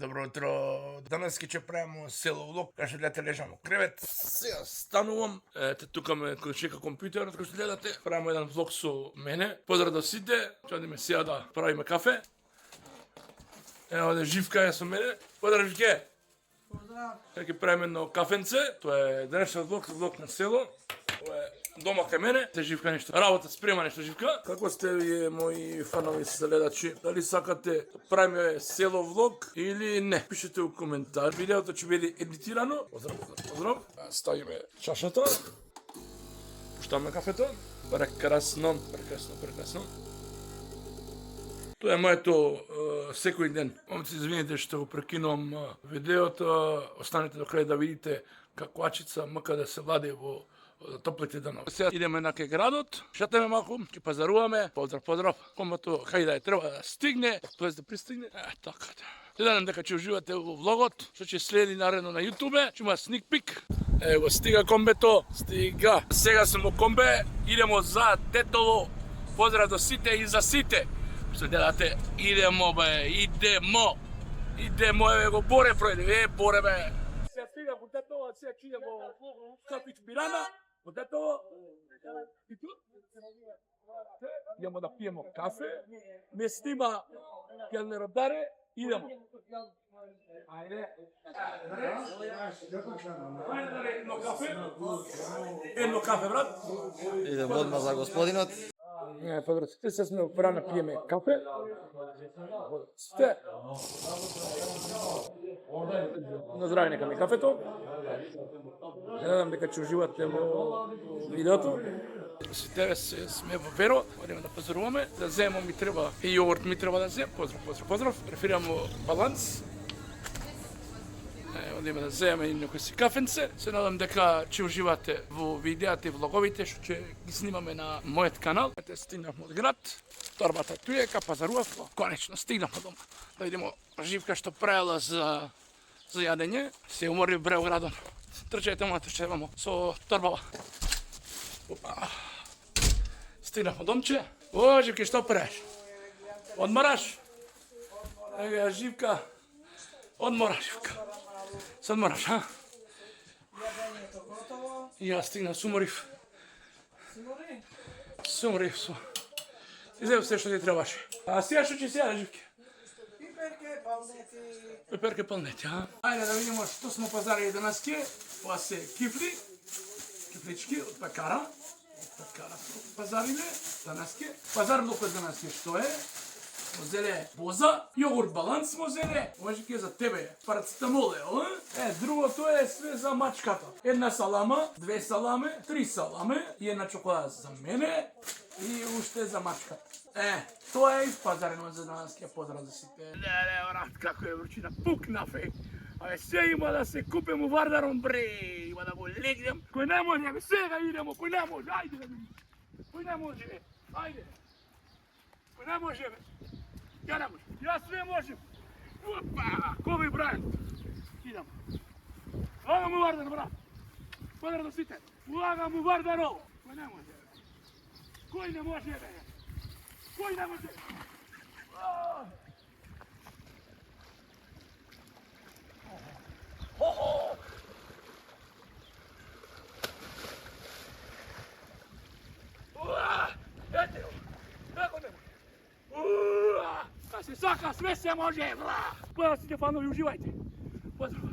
Добро утро. Данас ќе правиме село влог, кај што гледате лежам во кревет. Сега станувам, ете тука ме чека компјутерот, кој што гледате. Правиме еден влог со мене. Поздрав до сите. Ќе одиме сега да правиме кафе. Ево да Живка е со мене. Поздрав Живке. Поздрав. Сега ќе правиме едно кафенце. Тоа е денешниот влог на село. Тоа е дома кај мене. Се Живка нешто работа спрема нешто Живка. Како сте вие мои фанови следачи? Дали сакате да правиме село влог или не? Пишете у коментар. Видеото ќе биде едитирано. Поздрав. Ставиме чашата. Пуштаме кафето. Прекрасно. Тоа е моето секој ден. Момци, извините што го прекинувам видеото. Останете до крај да видите каквачица мака да се лади во топлите данови. Сега идеме на кај градот, шетаме малку, ќе пазаруваме. Поздрав. Комато хајде треба да стигне, тоа да пристигне. Така. Се надам дека ќе уживате во влогот, што ќе следи наредно на YouTube, ќе има sneak peek. Ево, стига комбето, стига. Сега сум во комбе, идемо за Тетово. Поздрав до сите и за сите. Што гледате, идемо бе, идемо, еве го Боре пројде, Боре бе. Сега стига во Тетово, сега ќе идем во Капич Пирана, во Тетово. И ту? Идемо да пиемо кафе, ме снима келнерот Даре, идемо. Ајде. Едно кафе, брат. Идемо одма за господинот. Поздрав, се сме рано пиеме кафе. Сте. На здраве нека ми кафето. Не надам дека ќе уживате во видеото. Сите сме во Веро, одиме да пазаруваме, да земам ми треба и јогурт ми треба да земам. Поздрав. Преферирам во Баланс. Одиме да земаме некој си кафенце. Се надам дека ќе уживате во видеата и влоговите што ќе ги снимаме на мојот канал. Ете стигнавме од град. Торбата туека, пазарував, конечно стигнавме дома. Да видиме Живка што правила за јадење. Се умори бре градот. Трчајте мото што имамо со торбава. Опа. Стигнавме домче. О, Живке, што правиш? Одмораш? Ега Живка. Одмораш, Живка. Се одмораш, а? Јадењето готово. И јас стигнав, суморив. Симори? Суморив сум. Ти зев се што ти требаше. А сега што ќе сега, Живке? Пиперке, палнети. Пеперке палнети, а? Ајде да видиме што смо пазарили денески. Ова се кифли. Кифлички од пекара. Од пекара смо пазариле денески. Пазар лукот денески што е? Мозеле боза, јогурт Баланс мозеле, може ке за тебе, парацетамол е, другото е све за мачката. Една салама, две саламе, три саламе и една чоколада за мене и уште за мачката. Тоа е испазарено за данаскија поздрав за сите. Леле, брат, како е вручина, пукнафе. Абе, се има да се купим у Вардарон, бре, има да го легнем. Кој не може, абе, сега идемо, кој не може, ајде да видим. Кој не може, ајде. Кој не може, бе. Ја не може, јас све можем. Опа, кој брат? Идам. Улагам у Вардар, брат. Поздрав до сите. Улагам у Вардарово. Кој не може, бе. Кој не може, бе. Кој не може. Ете го. Како не може. Се сака, све се може, бра! Поздрав сите фанови, уживајте! Поздрав!